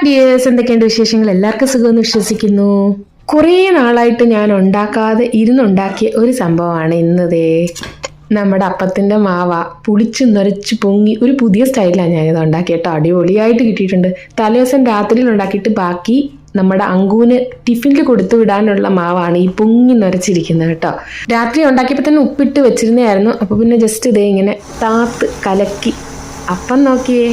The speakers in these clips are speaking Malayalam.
ഹായ് ഡിയേഴ്സ്, എന്തൊക്കെയുണ്ട് വിശേഷങ്ങൾ? എല്ലാവർക്കും സുഖമെന്ന് വിശ്വസിക്കുന്നു. കുറേ നാളായിട്ട് ഞാൻ ഇരുന്നുണ്ടാക്കിയ ഒരു സംഭവമാണ് ഇന്നതേ. നമ്മുടെ അപ്പത്തിൻ്റെ മാവ പുളിച്ച് നിറച്ച് പൊങ്ങി ഒരു പുതിയ സ്റ്റൈലാണ് ഞാനിത് ഉണ്ടാക്കിയിട്ട് അടിപൊളിയായിട്ട് കിട്ടിയിട്ടുണ്ട്. തലേദിവസം രാത്രിയിൽ ഉണ്ടാക്കിയിട്ട് ബാക്കി നമ്മുടെ അങ്കുവിന് ടിഫിനിൽ കൊടുത്തു വിടാനുള്ള മാവാണ് ഈ പൊങ്ങി നിറച്ചിരിക്കുന്നത് കേട്ടോ. രാത്രി ഉണ്ടാക്കിയപ്പോൾ തന്നെ ഉപ്പിട്ട് വെച്ചിരുന്നതായിരുന്നു. അപ്പോൾ പിന്നെ ജസ്റ്റ് ഇതേ ഇങ്ങനെ താത്ത് കലക്കി അപ്പം നോക്കിയേ,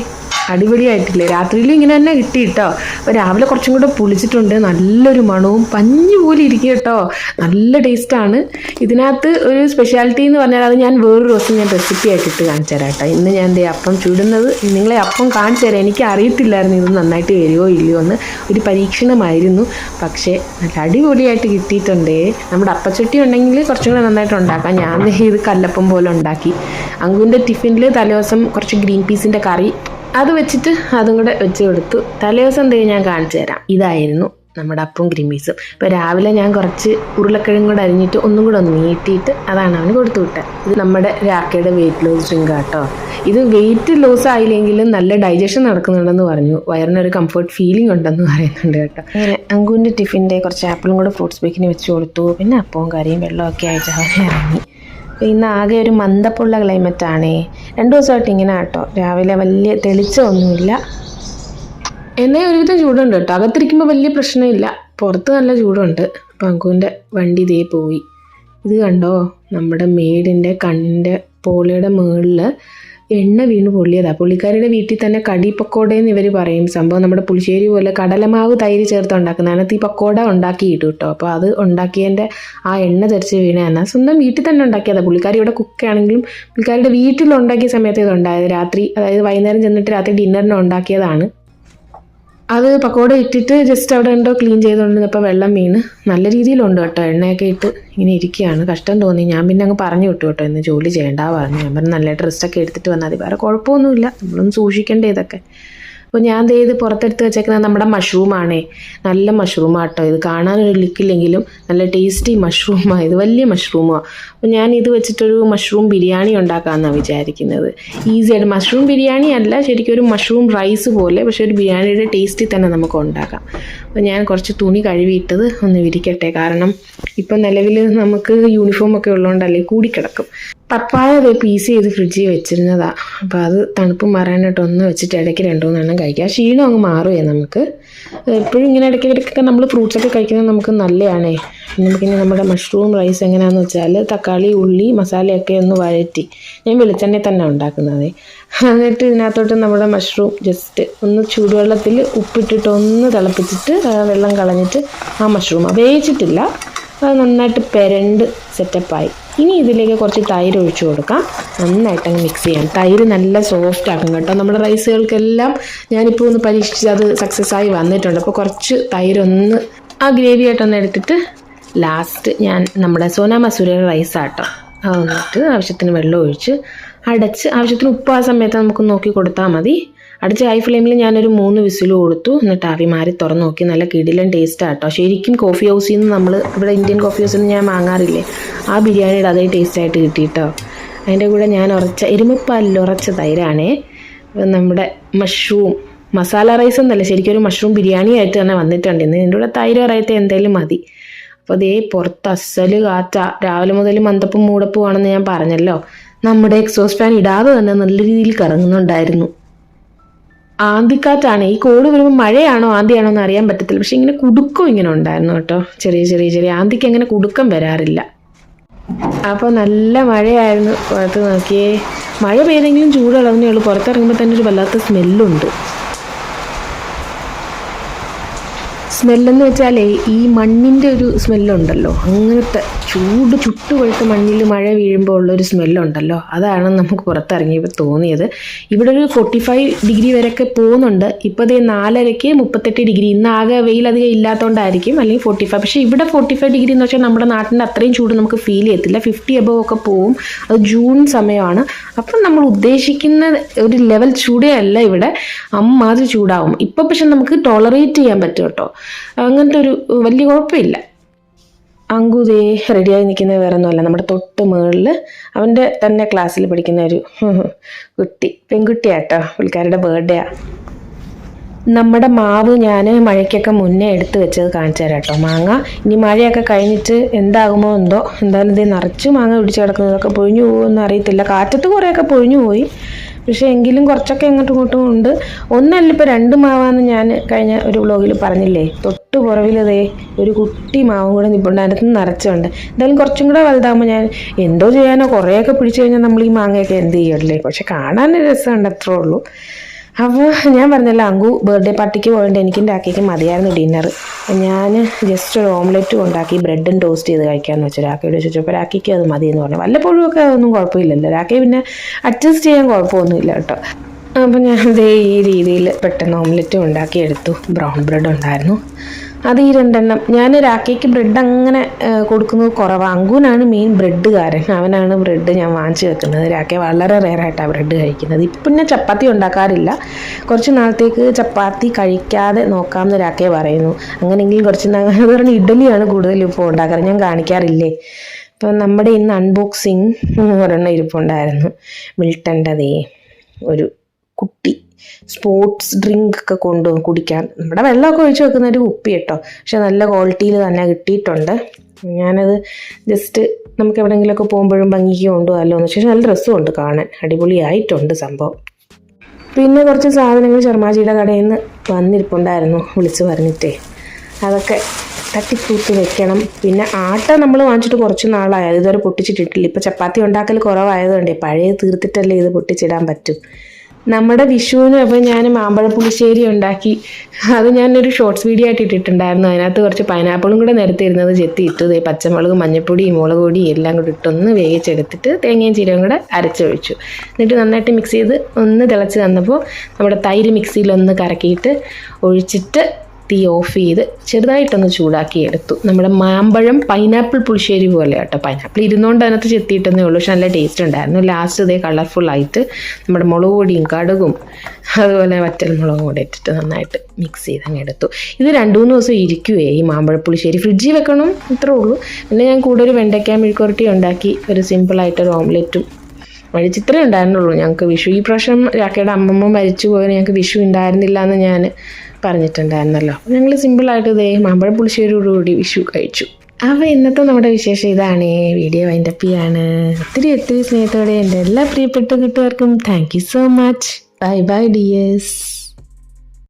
അടിപൊളിയായിട്ടില്ലേ? രാത്രിയിലും ഇങ്ങനെ തന്നെ കിട്ടി കേട്ടോ. അപ്പോൾ രാവിലെ കുറച്ചും കൂടെ പുളിച്ചിട്ടുണ്ട്, നല്ലൊരു മണവും പഞ്ഞു പോലെ ഇരിക്കും കേട്ടോ. നല്ല ടേസ്റ്റാണ്. ഇതിനകത്ത് ഒരു സ്പെഷ്യാലിറ്റി എന്ന് പറഞ്ഞാൽ അത് ഞാൻ വേറൊരു ദിവസം ഞാൻ റെസിപ്പി ആയിട്ടിട്ട് കാണിച്ചു തരാം കേട്ടോ. ഇന്ന് ഞാൻ അപ്പം ചുടുന്നത് നിങ്ങളെ അപ്പം കാണിച്ചു തരാം. എനിക്ക് അറിയത്തില്ലായിരുന്നു ഇത് നന്നായിട്ട് വരുമോ ഇല്ലയോ എന്ന്. ഒരു പരീക്ഷണമായിരുന്നു, പക്ഷേ നല്ല അടിപൊളിയായിട്ട് കിട്ടിയിട്ടുണ്ടേ. നമ്മുടെ അപ്പച്ചട്ടി ഉണ്ടെങ്കിൽ കുറച്ചും കൂടെ നന്നായിട്ട് ഉണ്ടാക്കാം. ഞാൻ ഇത് കല്ലപ്പം പോലെ ഉണ്ടാക്കി. അങ്കുവിൻ്റെ ടിഫിനിൽ തലേദിവസം കുറച്ച് ഗ്രീൻ പീസിൻ്റെ കറി അത് വെച്ചിട്ട് അതും കൂടെ വെച്ച് കൊടുത്തു. തലേദിവസം എന്തെങ്കിലും ഞാൻ കാണിച്ചു തരാം. ഇതായിരുന്നു നമ്മുടെ അപ്പവും ഗ്രീൻ പീസും. ഇപ്പോൾ രാവിലെ ഞാൻ കുറച്ച് ഉരുളക്കിഴങ്ങ് കൂടെ അരിഞ്ഞിട്ട് ഒന്നും കൂടെ ഒന്ന് നീട്ടിയിട്ട് അതാണ് അവന് കൊടുത്തു വിട്ടത്. ഇത് നമ്മുടെ രാക്കയുടെ വെയിറ്റ് ലോസ് ഡ്രിങ്ക് കേട്ടോ. ഇത് വെയിറ്റ് ലോസ് ആയില്ലെങ്കിലും നല്ല ഡൈജഷൻ നടക്കുന്നുണ്ടെന്ന് പറഞ്ഞു. വയറിനൊരു കംഫർട്ട് ഫീലിംഗ് ഉണ്ടെന്ന് പറയുന്നുണ്ട് കേട്ടോ. അങ്ങനെ അങ്കുവിൻ്റെ ടിഫിൻ്റെ കുറച്ച് ആപ്പിളും കൂടെ ഫ്രൂട്ട്സ് ബേക്കിന് വെച്ച് കൊടുത്തു. പിന്നെ അപ്പവും കറിയും വെള്ളമൊക്കെ ആയിട്ട് അവനെ ഇറങ്ങി. ഇന്ന് ആകെ ഒരു മന്ദപ്പുള്ള ക്ലൈമറ്റാണേ. 2 ദിവസമായിട്ട് ഇങ്ങനെ കേട്ടോ. രാവിലെ വലിയ തെളിച്ചമൊന്നുമില്ല, എന്നാൽ ഒരുവിധം ചൂടുണ്ട് കേട്ടോ. അകത്തിരിക്കുമ്പോൾ വലിയ പ്രശ്നമില്ല, പുറത്ത് നല്ല ചൂടുണ്ട്. പങ്കുവിൻ്റെ വണ്ടി ഇതേ പോയി. ഇത് കണ്ടോ, നമ്മുടെ മേടിൻ്റെ കണ്ണിൻ്റെ പോളയുടെ മുകളിൽ എണ്ണ വീണ് പൊള്ളിയതാണ്. പുള്ളിക്കാരിയുടെ വീട്ടിൽ തന്നെ കടി പക്കോടയെന്ന് ഇവർ പറയും. സംഭവം നമ്മുടെ പുളിശ്ശേരി പോലെ കടലമാവ് തൈര് ചേർത്ത് ഉണ്ടാക്കുന്നത്. അതിനകത്ത് ഈ പക്കോട ഉണ്ടാക്കിയിട്ടു കേട്ടോ. അപ്പോൾ അത് ഉണ്ടാക്കിയതിൻ്റെ ആ എണ്ണ തെറിച്ച് വീണതാണ്. സ്വന്തം വീട്ടിൽ തന്നെ ഉണ്ടാക്കിയതാണ്. പുള്ളിക്കാരി ഇവിടെ കുക്കാണെങ്കിലും പുള്ളിക്കാരിയുടെ വീട്ടിലുണ്ടാക്കിയ സമയത്ത് ഇതുണ്ടായത്. രാത്രി, അതായത് വൈകുന്നേരം ചെന്നിട്ട് രാത്രി ഡിന്നറിന് ഉണ്ടാക്കിയതാണ്. അത് പക്കോട ഇട്ടിട്ട് ജസ്റ്റ് അവിടെ ഉണ്ടോ ക്ലീൻ ചെയ്തുകൊണ്ടിരുന്നപ്പോൾ വെള്ളം വീണ് നല്ല രീതിയിലുണ്ട് കേട്ടോ. എണ്ണയൊക്കെ ഇട്ട് ഇങ്ങനെ ഇരിക്കുകയാണ്. കഷ്ടം തോന്നി. ഞാൻ പിന്നെ അങ്ങ് പറഞ്ഞു വിട്ടു കേട്ടോ, ഇന്ന് ജോലി ചെയ്യേണ്ട പറഞ്ഞു. ഞാൻ പറഞ്ഞു നല്ല ഡ്രസ്സൊക്കെ എടുത്തിട്ട് വന്നാൽ മതി, വേറെ കുഴപ്പമൊന്നുമില്ല, നമ്മളൊന്ന് സൂക്ഷിക്കേണ്ടേ ഇതൊക്കെ. അപ്പോൾ ഞാൻ ഇത് പുറത്തെടുത്ത് വെച്ചേക്കുന്നത് നമ്മുടെ മഷ്റൂമാണേ. നല്ല മഷ്റൂമാണ് കേട്ടോ. ഇത് കാണാനൊരു ലുക്കില്ലെങ്കിലും നല്ല ടേസ്റ്റി മഷ്റൂമാണ്. ഇത് വലിയ മഷ്റൂമാണ്. അപ്പോൾ ഞാൻ ഇത് വെച്ചിട്ടൊരു മഷ്റൂം ബിരിയാണി ഉണ്ടാക്കാമെന്നാണ് വിചാരിക്കുന്നത്. ഈസിയായിട്ട് മഷ്റൂം ബിരിയാണി അല്ല, ശരിക്കും ഒരു മഷ്റൂം റൈസ് പോലെ, പക്ഷേ ഒരു ബിരിയാണിയുടെ ടേസ്റ്റിൽ തന്നെ നമുക്ക് ഉണ്ടാക്കാം. അപ്പോൾ ഞാൻ കുറച്ച് തുണി കഴുകിയിട്ടത് ഒന്ന് വിരിക്കട്ടെ. കാരണം ഇപ്പം നിലവിൽ നമുക്ക് യൂണിഫോമൊക്കെ ഉള്ളതുകൊണ്ടല്ലേ കൂടിക്കിടക്കും. പപ്പായ അത് പീസ് ചെയ്ത് ഫ്രിഡ്ജിൽ വെച്ചിരുന്നതാണ്. അപ്പോൾ അത് തണുപ്പ് മാറാനായിട്ട് ഒന്ന് വെച്ചിട്ട് ഇടയ്ക്ക് 2-3 എണ്ണം കഴിക്കുക. ക്ഷീണം അങ്ങ് മാറുകയെ നമുക്ക്. എപ്പോഴും ഇങ്ങനെ ഇടയ്ക്കിടയ്ക്കൊക്കെ നമ്മൾ ഫ്രൂട്ട്സൊക്കെ കഴിക്കുന്നത് നമുക്ക് നല്ലതാണേ. നമുക്കിനി നമ്മുടെ മഷ്റൂം റൈസ് എങ്ങനെയാണെന്ന് വെച്ചാൽ തക്കാളി, ഉള്ളി, മസാലയൊക്കെ ഒന്ന് വഴറ്റി, ഞാൻ വെളിച്ചെണ്ണയിൽ തന്നെ ഉണ്ടാക്കുന്നത്. എന്നിട്ട് ഇതിനകത്തോട്ട് നമ്മുടെ മഷ്റൂം ജസ്റ്റ് ഒന്ന് ചൂടുവെള്ളത്തിൽ ഉപ്പിട്ടിട്ട് ഒന്ന് തിളപ്പിച്ചിട്ട് വെള്ളം കളഞ്ഞിട്ട് ആ മഷ്റൂം വേവിച്ചിട്ടില്ല, അത് നന്നായിട്ട് പെരണ്ട് സെറ്റപ്പായി. ഇനി ഇതിലേക്ക് കുറച്ച് തൈര് ഒഴിച്ചു കൊടുക്കാം. നന്നായിട്ടങ്ങ് മിക്സ് ചെയ്യാം. തൈര് നല്ല സോഫ്റ്റ് ആക്കും കേട്ടോ. നമ്മുടെ റൈസുകൾക്കെല്ലാം ഞാനിപ്പോൾ ഒന്ന് പരീക്ഷിച്ച് അത് സക്സസ് ആയി വന്നിട്ടുണ്ട്. അപ്പോൾ കുറച്ച് തൈരൊന്ന് ആ ഗ്രേവി ആയിട്ടൊന്ന് എടുത്തിട്ട് ലാസ്റ്റ് ഞാൻ നമ്മുടെ സോനാ മസൂരിയുടെ റൈസാട്ടോ അത് വന്നിട്ട് ആവശ്യത്തിന് വെള്ളം ഒഴിച്ച് അടച്ച്, ആവശ്യത്തിന് ഉപ്പ് ആ സമയത്ത് നമുക്ക് നോക്കി കൊടുത്താൽ മതി. അടിച്ച് ഹൈ ഫ്ലെയിമിൽ ഞാനൊരു 3 വിസിൽ കൊടുത്തു. എന്നിട്ട് ആവി മാറി തുറന്ന് നോക്കി. നല്ല കിടിലൻ ടേസ്റ്റാണ് കേട്ടോ. ശരിക്കും കോഫി ഹൗസിൽ നിന്ന് നമ്മൾ ഇവിടെ ഇന്ത്യൻ കോഫി ഹൗസിൽ നിന്ന് ഞാൻ വാങ്ങാറില്ലേ, ആ ബിരിയാണിയുടെ അതേ ടേസ്റ്റായിട്ട് കിട്ടി കേട്ടോ. അതിൻ്റെ കൂടെ ഞാൻ എരുമപ്പാലിൽ ഉറച്ച തൈരാണേ. നമ്മുടെ മഷ്റൂം മസാല റൈസ് എന്നല്ല, ശരിക്കും ഒരു മഷ്റൂം ബിരിയാണി ആയിട്ട് തന്നെ വന്നിട്ടുണ്ട്. ഇന്ന് ഇതിൻ്റെ കൂടെ തൈര് റൈത്ത എന്തായാലും മതി. അപ്പോൾ അതേ പുറത്ത് അസല് കാറ്റാ. രാവിലെ മുതൽ മന്ദപ്പും മൂടപ്പും ആണെന്ന് ഞാൻ പറഞ്ഞല്ലോ. നമ്മുടെ എക്സോസ്റ്റ് ഫാൻ ഇടാതെ തന്നെ നല്ല രീതിയിൽ കറങ്ങുന്നുണ്ടായിരുന്നു. ആന്തിക്കാറ്റാണ്. ഈ കോട് വരുമ്പോൾ മഴയാണോ ആന്തിയാണോ എന്ന് അറിയാൻ പറ്റത്തില്ല. പക്ഷെ ഇങ്ങനെ കുടുക്കം ഇങ്ങനെ ഉണ്ടായിരുന്നു കേട്ടോ. ചെറിയ ആന്തിക്ക് അങ്ങനെ കുടുക്കം വരാറില്ല. അപ്പോൾ നല്ല മഴയായിരുന്നു. പുറത്ത് നോക്കിയേ, മഴ പെയ്തെങ്കിലും ചൂടുള്ളതേ ഉള്ളൂ. പുറത്തിറങ്ങുമ്പോൾ തന്നെ ഒരു വല്ലാത്ത സ്മെല്ലുണ്ട്. സ്മെല്ലെന്ന് വെച്ചാലേ ഈ മണ്ണിൻ്റെ ഒരു സ്മെല്ലുണ്ടല്ലോ, അങ്ങനത്തെ ചുട്ടുപഴുത്ത മണ്ണിൽ മഴ വീഴുമ്പോൾ ഉള്ളൊരു സ്മെല്ലുണ്ടല്ലോ, അതാണ് നമുക്ക് പുറത്തിറങ്ങിയപ്പോൾ തോന്നിയത്. ഇവിടെ ഒരു 45 ഡിഗ്രി വരെയൊക്കെ പോകുന്നുണ്ട്. ഇപ്പോൾ അതേ 4:30 38 ഡിഗ്രി. ഇന്ന് ആകെ വെയിലധികം ഇല്ലാത്തതുകൊണ്ടായിരിക്കും, അല്ലെങ്കിൽ 45. പക്ഷേ ഇവിടെ 45 ഡിഗ്രി എന്ന് വെച്ചാൽ നമ്മുടെ നാട്ടിൻ്റെ അത്രയും ചൂട് നമുക്ക് ഫീൽ ചെയ്യത്തില്ല. 50 എബവ് ഒക്കെ പോവും. അത് ജൂൺ സമയമാണ്. അപ്പം നമ്മൾ ഉദ്ദേശിക്കുന്ന ഒരു ലെവൽ ചൂടേ അല്ല ഇവിടെ, അമ്മാതിരി ചൂടാവും. ഇപ്പം പക്ഷെ നമുക്ക് ടോളറേറ്റ് ചെയ്യാൻ പറ്റും കേട്ടോ. അങ്ങനത്തെ ഒരു വലിയ കുഴപ്പമില്ല. അങ്കുതേ റെഡിയായി നിൽക്കുന്നത് വേറെ ഒന്നുമല്ല, നമ്മുടെ തൊട്ട് മുകളിൽ അവൻ്റെ തന്നെ ക്ലാസ്സിൽ പഠിക്കുന്ന ഒരു പെൺകുട്ടിയാട്ടോ. പുള്ളിക്കാരുടെ ബർത്ത്ഡേയാണ്. നമ്മുടെ മാവ് ഞാൻ മഴയ്ക്കൊക്കെ മുന്നേ എടുത്ത് വെച്ചത് കാണിച്ചു തരാം കേട്ടോ. മാങ്ങ ഇനി മഴയൊക്കെ കഴിഞ്ഞിട്ട് എന്താകുമോ എന്തോ, എന്തായാലും ഇത് നിറച്ച് മാങ്ങ പിടിച്ച് കിടക്കുന്നതൊക്കെ പൊഴിഞ്ഞു പോകുമെന്ന് അറിയത്തില്ല. കാറ്റത്ത് കുറേയൊക്കെ പൊഴിഞ്ഞു പോയി, പക്ഷേ എങ്കിലും കുറച്ചൊക്കെ അങ്ങോട്ടും ഇങ്ങോട്ടും ഉണ്ട്. ഒന്നല്ല ഇപ്പോൾ 2 മാവാന്ന് ഞാൻ കഴിഞ്ഞ ഒരു വ്ളോഗിൽ പറഞ്ഞില്ലേ. തൊട്ട് പുറവിലതേ ഒരു കുട്ടി മാവും കൂടെ നിൽപ്പുണ്ട്, അതിനകത്ത് നിറച്ചുണ്ട്. എന്തായാലും കുറച്ചും കൂടെ വലുതാകുമ്പോൾ ഞാൻ എന്തോ ചെയ്യാനോ, കുറേയൊക്കെ പിടിച്ചു കഴിഞ്ഞാൽ നമ്മൾ ഈ മാങ്ങയൊക്കെ എന്ത് ചെയ്യല്ലേ. പക്ഷെ കാണാൻ രസമുണ്ട്, അത്രേ ഉള്ളൂ. അപ്പോൾ ഞാൻ പറഞ്ഞല്ലോ, അങ്കു ബർത്ത്ഡേ പാർട്ടിക്ക് പോയിട്ട് എനിക്കും രാഖിക്കും മതിയായിരുന്നു ഡിന്നർ. ഞാൻ ജസ്റ്റ് ഒരു ഓംലെറ്റും ഉണ്ടാക്കി ബ്രെഡും ടോസ്റ്റ് ചെയ്ത് കഴിക്കാമെന്ന് വെച്ചു. രാഖിയോട് ചോദിച്ചപ്പോൾ രാഖിക്ക് അത് മതിയെന്ന് പറഞ്ഞു. വല്ലപ്പോഴും ഒക്കെ അതൊന്നും കുഴപ്പമില്ലല്ലോ. രാഖി പിന്നെ അഡ്ജസ്റ്റ് ചെയ്യാൻ കുഴപ്പമൊന്നുമില്ല കേട്ടോ. അപ്പോൾ ഞാൻ ഇതേ ഈ രീതിയിൽ പെട്ടെന്ന് ഓംലെറ്റും ഉണ്ടാക്കിയെടുത്തു. ബ്രൗൺ ബ്രെഡ് ഉണ്ടായിരുന്നു, അത് ഈ 2 എണ്ണം. ഞാൻ രാഖിക്ക് ബ്രെഡ് അങ്ങനെ കൊടുക്കുന്നത് കുറവാണ്. അങ്കുവിനാണ് മെയിൻ ബ്രെഡുകാരൻ, അവനാണ് ബ്രെഡ് ഞാൻ വാങ്ങിച്ചു വെക്കുന്നത്. രാഖി വളരെ റെയറായിട്ടാണ് ബ്രെഡ് കഴിക്കുന്നത്. ഇപ്പം ഞാൻ ചപ്പാത്തി ഉണ്ടാക്കാറില്ല, കുറച്ച് നാളത്തേക്ക് ചപ്പാത്തി കഴിക്കാതെ നോക്കാമെന്ന് രാഖി പറയുന്നു. അങ്ങനെയെങ്കിലും കുറച്ച് നാൾ പറഞ്ഞ് ഇഡ്ഡലിയാണ് കൂടുതലും ഇപ്പോൾ ഉണ്ടാക്കാറ്, ഞാൻ കാണിക്കാറില്ലേ. ഇപ്പം നമ്മുടെ ഇന്ന് അൺബോക്സിങ് ഒരെണ്ണം ഇരിപ്പുണ്ടായിരുന്നു. മിൽട്ടൻ്റെതേ ഒരു കുട്ടി സ്പോർട്സ് ഡ്രിങ്ക് ഒക്കെ കുടിക്കാൻ നമ്മുടെ വെള്ളമൊക്കെ ഒഴിച്ച് വെക്കുന്ന ഒരു കുപ്പി കേട്ടോ. പക്ഷെ നല്ല ക്വാളിറ്റിയിൽ തന്നെ കിട്ടിയിട്ടുണ്ട്. ഞാനത് ജസ്റ്റ് നമുക്ക് എവിടെയെങ്കിലുമൊക്കെ പോകുമ്പോഴും ഭംഗിക്ക് കൊണ്ടുപോകാമല്ലോ എന്ന് വെച്ചാൽ നല്ല രസമുണ്ട് കാണാൻ, അടിപൊളിയായിട്ടുണ്ട് സംഭവം. പിന്നെ കുറച്ച് സാധനങ്ങൾ ശർമാജിയുടെ കടയിൽ നിന്ന് വന്നിരിപ്പുണ്ടായിരുന്നു, വിളിച്ച് പറഞ്ഞിട്ടേ. അതൊക്കെ തട്ടിക്കൂട്ടി വെക്കണം. പിന്നെ ആട്ട നമ്മൾ വാങ്ങിച്ചിട്ട് കുറച്ച് നാളായത്, ഇതുവരെ പൊട്ടിച്ചിട്ടിട്ടില്ല. ഇപ്പോൾ ചപ്പാത്തി ഉണ്ടാക്കൽ കുറവായതുകൊണ്ടേ പഴയ തീർത്തിട്ടല്ലേ ഇത് പൊട്ടിച്ചിടാൻ പറ്റും. നമ്മുടെ വിഷുവിന് അപ്പോൾ ഞാൻ മാമ്പഴ പുളിശ്ശേരി ഉണ്ടാക്കി. അത് ഞാനൊരു ഷോർട്സ് വീഡിയോ ആയിട്ട് ഇട്ടിട്ടുണ്ടായിരുന്നു. അതിനകത്ത് കുറച്ച് പൈനാപ്പിളും കൂടെ നിരത്തിയിരുന്നത് ചെത്തിയിട്ട് പച്ചമുളക്, മഞ്ഞൾപ്പൊടി, മുളക് പൊടി എല്ലാം കൂടി ഇട്ടൊന്ന് വേവിച്ചെടുത്തിട്ട് തേങ്ങയും ജീരകവും കൂടെ അരച്ചൊഴിച്ചു. എന്നിട്ട് നന്നായിട്ട് മിക്സ് ചെയ്ത് ഒന്ന് തിളച്ച് തന്നപ്പോൾ നമ്മുടെ തൈര് മിക്സിയിലൊന്ന് കറക്കിയിട്ട് ഒഴിച്ചിട്ട് തീ ഓഫ് ചെയ്ത് ചെറുതായിട്ടൊന്ന് ചൂടാക്കി എടുത്തു. നമ്മുടെ മാമ്പഴം പൈനാപ്പിൾ പുളിശ്ശേരി പോലെ കേട്ടോ. പൈനാപ്പിൾ ഇരുന്നുകൊണ്ട് അതിനകത്ത് ചെത്തിയിട്ടെന്നേ ഉള്ളൂ, പക്ഷെ നല്ല ടേസ്റ്റ് ഉണ്ടായിരുന്നു. ലാസ്റ്റ് ഇതേ കളർഫുള്ളായിട്ട് നമ്മുടെ മുളക് പൊടിയും കടുകും അതുപോലെ വറ്റൽ മുളകും കൂടെ ഇട്ടിട്ട് നന്നായിട്ട് മിക്സ് ചെയ്ത് അങ്ങ് എടുത്തു. ഇത് 2-3 ദിവസം ഇരിക്കുവേ ഈ മാമ്പഴപ്പുളിശ്ശേരി, ഫ്രിഡ്ജിൽ വെക്കണം, ഇത്രേ ഉള്ളൂ. പിന്നെ ഞാൻ കൂടെ ഒരു വെണ്ടയ്ക്ക മെഴുക്കുവരട്ടി ഉണ്ടാക്കി, ഒരു സിമ്പിളായിട്ടൊരു ഓംലെറ്റും വഴിച്ചിത്രേ ഉണ്ടായിരുന്നുള്ളൂ ഞങ്ങൾക്ക് വിഷു. ഈ പ്രാവശ്യം രാഖിയുടെ അമ്മമ്മ മരിച്ചു പോയാൽ ഞങ്ങൾക്ക് വിഷു ഉണ്ടായിരുന്നില്ല എന്ന് ഞാൻ പറഞ്ഞിട്ടുണ്ടായിരുന്നല്ലോ. ഞങ്ങൾ സിമ്പിളായിട്ട് ഇതേ മാമ്പഴ പുളിശ്ശേരിയോടുകൂടി വിഷു കഴിച്ചു. അപ്പോൾ ഇന്നത്തെ നമ്മുടെ വിശേഷം ഇതാണ്. വീഡിയോ വൈൻഡപ്പ് ചെയ്യാണ്. ഒത്തിരി സ്നേഹത്തോടെ എൻ്റെ എല്ലാ പ്രിയപ്പെട്ട കൂട്ടുകാർക്കും thank you so much. Bye bye dears.